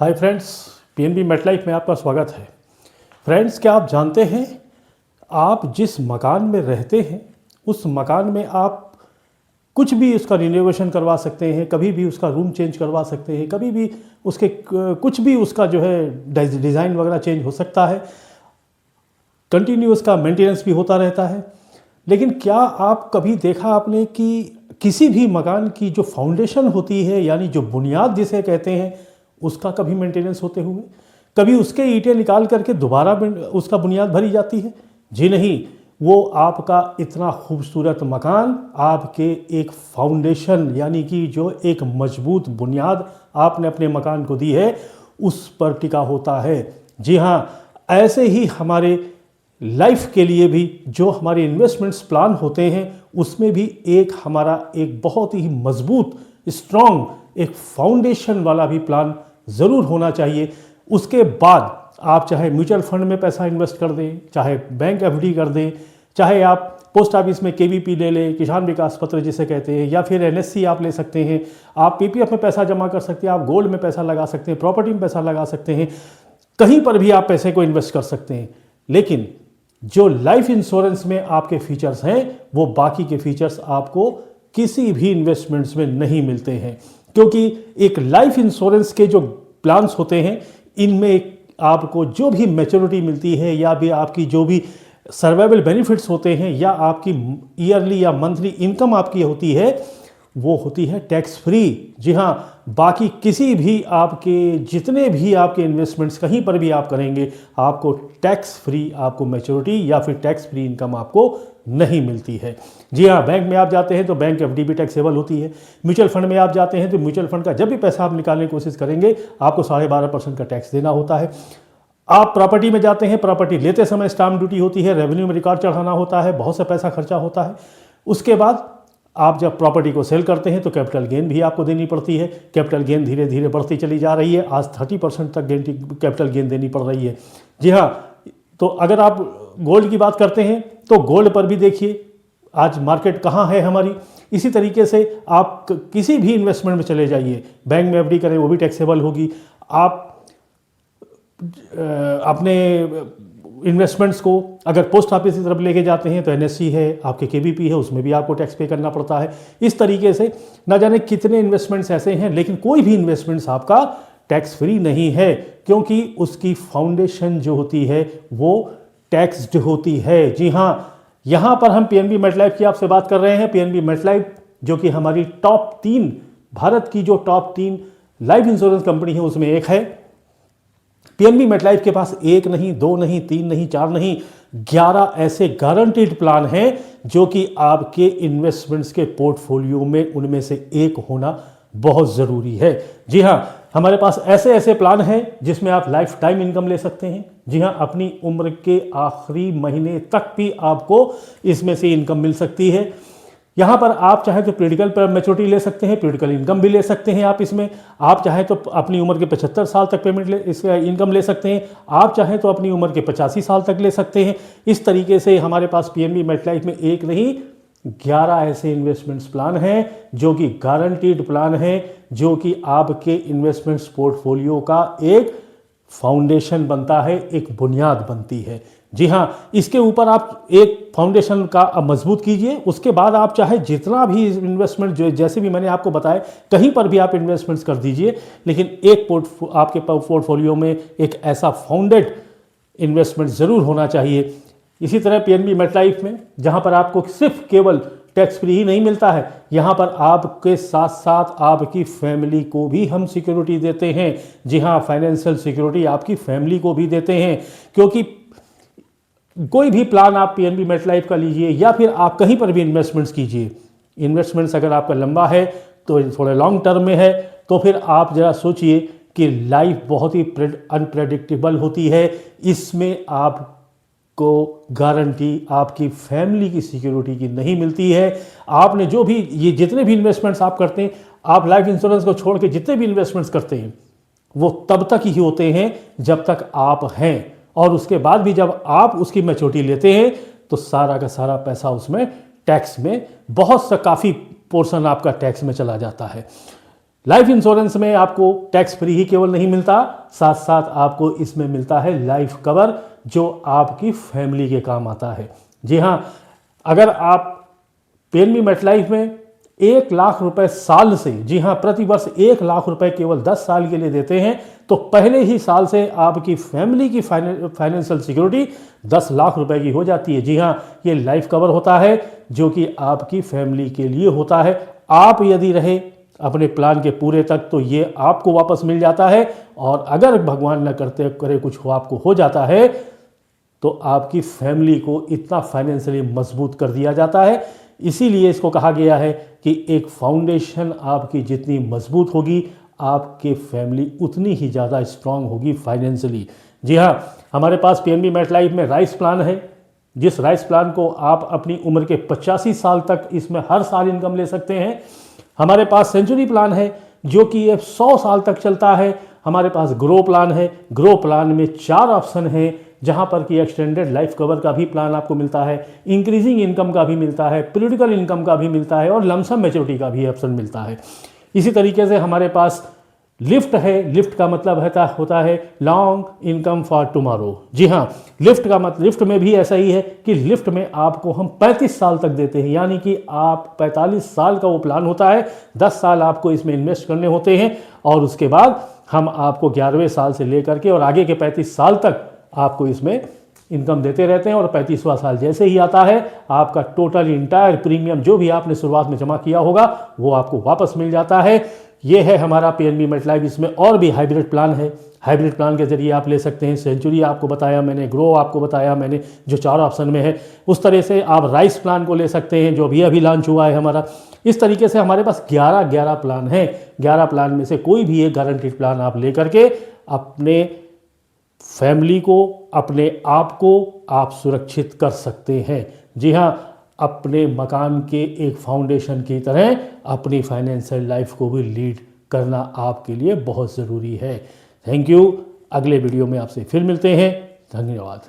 Hi friends, PNB MetLife में आपका स्वागत है। फ्रेंड्स, क्या आप जानते हैं आप जिस मकान में रहते हैं उस मकान में आप कुछ भी उसका रिनोवेशन करवा सकते हैं, कभी भी उसका रूम चेंज करवा सकते हैं, कभी भी उसके कुछ भी उसका जो है डिज़ाइन वगैरह चेंज हो सकता है, कंटिन्यू उसका मेंटेनेंस भी होता रहता है। लेकिन क्या आप कभी देखा आपने कि किसी भी मकान की जो फाउंडेशन होती है, यानी जो बुनियाद जिसे कहते हैं, उसका कभी मेंटेनेंस होते हुए, कभी उसके ईंटें निकाल करके दोबारा उसका बुनियाद भरी जाती है? जी नहीं। वो आपका इतना खूबसूरत मकान आपके एक फाउंडेशन यानी कि जो एक मजबूत बुनियाद आपने अपने मकान को दी है उस पर टिका होता है। जी हाँ, ऐसे ही हमारे लाइफ के लिए भी जो हमारे इन्वेस्टमेंट्स प्लान होते हैं उसमें भी एक हमारा एक बहुत ही मजबूत स्ट्रॉन्ग एक फाउंडेशन वाला भी प्लान ज़रूर होना चाहिए। उसके बाद आप चाहे म्यूचुअल फंड में पैसा इन्वेस्ट कर दें, चाहे बैंक एफडी कर दें, चाहे आप पोस्ट ऑफिस में केवीपी ले लें, किसान विकास पत्र जिसे कहते हैं, या फिर एनएससी आप ले सकते हैं, आप पीपीएफ में पैसा जमा कर सकते हैं, आप गोल्ड में पैसा लगा सकते हैं, प्रॉपर्टी में पैसा लगा सकते हैं, कहीं पर भी आप पैसे को इन्वेस्ट कर सकते हैं। लेकिन जो लाइफ इंश्योरेंस में आपके फीचर्स हैं वो बाकी के फीचर्स आपको किसी भी इन्वेस्टमेंट्स में नहीं मिलते हैं, क्योंकि एक लाइफ इंश्योरेंस के जो प्लान्स होते हैं इनमें आपको जो भी मैच्योरिटी मिलती है या भी आपकी जो भी सर्वाइवल बेनिफिट्स होते हैं या आपकी ईयरली या मंथली इनकम आपकी होती है वो होती है टैक्स फ्री। जी हाँ, बाकी किसी भी आपके जितने भी आपके इन्वेस्टमेंट्स कहीं पर भी आप करेंगे आपको टैक्स फ्री आपको मैच्योरिटी या फिर टैक्स फ्री इनकम आपको नहीं मिलती है। जी हाँ, बैंक में आप जाते हैं तो बैंक एफडी भी टैक्सेबल होती है। म्यूचुअल फंड में आप जाते हैं तो म्यूचुअल फंड का जब भी पैसा आप निकालने की कोशिश करेंगे आपको 12.5% का टैक्स देना होता है। आप प्रॉपर्टी में जाते हैं, प्रॉपर्टी लेते समय स्टाम्प ड्यूटी होती है, रेवेन्यू में रिकॉर्ड चढ़ाना होता है, बहुत सा पैसा खर्चा होता है। उसके बाद आप जब प्रॉपर्टी को सेल करते हैं तो कैपिटल गेन भी आपको देनी पड़ती है। कैपिटल गेन धीरे धीरे बढ़ती चली जा रही है, आज 30% तक कैपिटल गेन देनी पड़ रही है। जी हाँ, तो अगर आप गोल्ड की बात करते हैं तो गोल्ड पर भी देखिए आज मार्केट कहाँ है हमारी। इसी तरीके से आप किसी भी इन्वेस्टमेंट में चले जाइए, बैंक में एफडी करें वो भी टैक्सेबल होगी। आप अपने इन्वेस्टमेंट्स को अगर पोस्ट ऑफिस की तरफ लेके जाते हैं तो एनएससी है, आपके केवीपी है, उसमें भी आपको टैक्स पे करना पड़ता है। इस तरीके से ना जाने कितने इन्वेस्टमेंट्स ऐसे हैं, लेकिन कोई भी इन्वेस्टमेंट्स आपका टैक्स फ्री नहीं है, क्योंकि उसकी फाउंडेशन जो होती है वो टैक्स्ड होती है। जी हाँ, यहाँ पर हम पीएनबी मेटलाइफ की आपसे बात कर रहे हैं। पीएनबी मेटलाइफ जो कि हमारी टॉप 3 भारत की जो टॉप 3 लाइफ इंश्योरेंस कंपनी है उसमें एक है। पीएनबी मेटलाइफ के पास 1 नहीं, 2 नहीं, 3 नहीं, 4 नहीं, 11 ऐसे गारंटीड प्लान हैं जो कि आपके इन्वेस्टमेंट्स के पोर्टफोलियो में उनमें से एक होना बहुत ज़रूरी है। जी हाँ, हमारे पास ऐसे ऐसे प्लान हैं जिसमें आप लाइफ टाइम इनकम ले सकते हैं। जी हाँ, अपनी उम्र के आखिरी महीने तक भी आपको इसमें से इनकम मिल सकती है। यहाँ पर आप चाहे तो पॉलिटिकल पर मैच्योरिटी ले सकते हैं, पॉलिटिकल इनकम भी ले सकते हैं आप इसमें। आप चाहे तो अपनी उम्र के 75 साल तक इसका इनकम ले सकते हैं, आप चाहे तो अपनी उम्र के 85 साल तक ले सकते हैं। इस तरीके से हमारे पास पीएनबी मेटलाइफ में 1 नहीं 11 ऐसे इन्वेस्टमेंट्स प्लान हैं जो कि गारंटीड प्लान हैं, जो कि आपके इन्वेस्टमेंट्स पोर्टफोलियो का एक फाउंडेशन बनता है, एक बुनियाद बनती है। जी हाँ, इसके ऊपर आप एक फाउंडेशन का मजबूत कीजिए, उसके बाद आप चाहे जितना भी इन्वेस्टमेंट जो जैसे भी मैंने आपको बताया कहीं पर भी आप इन्वेस्टमेंट्स कर दीजिए, लेकिन एक आपके पोर्टफोलियो में एक ऐसा फाउंडेड इन्वेस्टमेंट ज़रूर होना चाहिए। इसी तरह पीएनबी मेटलाइफ में जहाँ पर आपको सिर्फ केवल टैक्स फ्री ही नहीं मिलता है, यहाँ पर आपके साथ साथ आपकी फैमिली को भी हम सिक्योरिटी देते हैं। जी हाँ, फाइनेंशियल सिक्योरिटी आपकी फैमिली को भी देते हैं, क्योंकि कोई भी प्लान आप पीएनबी मेटलाइफ का लीजिए या फिर आप कहीं पर भी इन्वेस्टमेंट्स कीजिए, इन्वेस्टमेंट्स अगर आपका लंबा है तो थोड़े लॉन्ग टर्म में है तो फिर आप ज़रा सोचिए कि लाइफ बहुत ही अनप्रेडिक्टेबल होती है। इसमें आपको गारंटी आपकी फैमिली की सिक्योरिटी की नहीं मिलती है। आपने जो भी ये जितने भी इन्वेस्टमेंट्स आप करते हैं, आप लाइफ इंश्योरेंस को छोड़ के जितने भी इन्वेस्टमेंट्स करते हैं वो तब तक ही होते हैं जब तक आप हैं, और उसके बाद भी जब आप उसकी मैच्योरिटी लेते हैं तो सारा का सारा पैसा उसमें टैक्स में बहुत सा काफ़ी पोर्शन आपका टैक्स में चला जाता है। लाइफ इंश्योरेंस में आपको टैक्स फ्री ही केवल नहीं मिलता, साथ साथ आपको इसमें मिलता है लाइफ कवर जो आपकी फैमिली के काम आता है। जी हाँ, अगर आप पीएनबी मेटलाइफ में 1 लाख रुपए साल से, जी हाँ प्रति वर्ष 1 लाख रुपए केवल 10 साल के लिए देते हैं, तो पहले ही साल से आपकी फैमिली की फाइनेंशियल सिक्योरिटी 10 लाख रुपए की हो जाती है। जी हाँ, ये लाइफ कवर होता है जो कि आपकी फैमिली के लिए होता है। आप यदि रहे अपने प्लान के पूरे तक तो ये आपको वापस मिल जाता है, और अगर भगवान न करते करे कुछ आपको हो जाता है तो आपकी फैमिली को इतना फाइनेंशियली मजबूत कर दिया जाता है। इसीलिए इसको कहा गया है कि एक फाउंडेशन आपकी जितनी मजबूत होगी, आपके फैमिली उतनी ही ज़्यादा स्ट्रांग होगी फाइनेंशियली। जी हाँ, हमारे पास पीएनबी मेटलाइफ में राइस प्लान है, जिस राइस प्लान को आप अपनी उम्र के 85 साल तक इसमें हर साल इनकम ले सकते हैं। हमारे पास सेंचुरी प्लान है जो कि ये 100 साल तक चलता है। हमारे पास ग्रो प्लान है, ग्रो प्लान में 4 ऑप्शन हैं, जहां पर कि एक्सटेंडेड लाइफ कवर का भी प्लान आपको मिलता है, इंक्रीजिंग इनकम का भी मिलता है, पीरियडिकल इनकम का भी मिलता है और लमसम मैच्योरिटी का भी ऑप्शन मिलता है। इसी तरीके से हमारे पास लिफ्ट है, लिफ्ट का मतलब होता है लॉन्ग इनकम फॉर टुमारो। जी हाँ, लिफ्ट का मतलब, लिफ्ट में भी ऐसा ही है कि लिफ्ट में आपको हम 35 साल तक देते हैं, यानी कि आप 45 साल का वो प्लान होता है, 10 साल आपको इसमें इन्वेस्ट करने होते हैं और उसके बाद हम आपको 11वें साल से लेकर के और आगे के 35 साल तक आपको इसमें इनकम देते रहते हैं। और 35वां साल जैसे ही आता है, आपका टोटल इंटायर प्रीमियम जो भी आपने शुरुआत में जमा किया होगा वो आपको वापस मिल जाता है। ये है हमारा पीएनबी मेटलाइफ। इसमें और भी हाइब्रिड प्लान है, हाइब्रिड प्लान के जरिए आप ले सकते हैं। सेंचुरी आपको बताया मैंने, ग्रो आपको बताया मैंने, जो 4 ऑप्शन में है। उस तरह से आप राइस प्लान को ले सकते हैं जो अभी लॉन्च हुआ है हमारा। इस तरीके से हमारे पास 11 प्लान हैं। 11 प्लान में से कोई भी एक गारंटीड प्लान आप लेकर के अपने फैमिली को, अपने आप को आप सुरक्षित कर सकते हैं। जी हाँ, अपने मकान के एक फाउंडेशन की तरह अपनी फाइनेंशियल लाइफ को भी लीड करना आपके लिए बहुत ज़रूरी है। Thank you. अगले वीडियो में आपसे फिर मिलते हैं। धन्यवाद।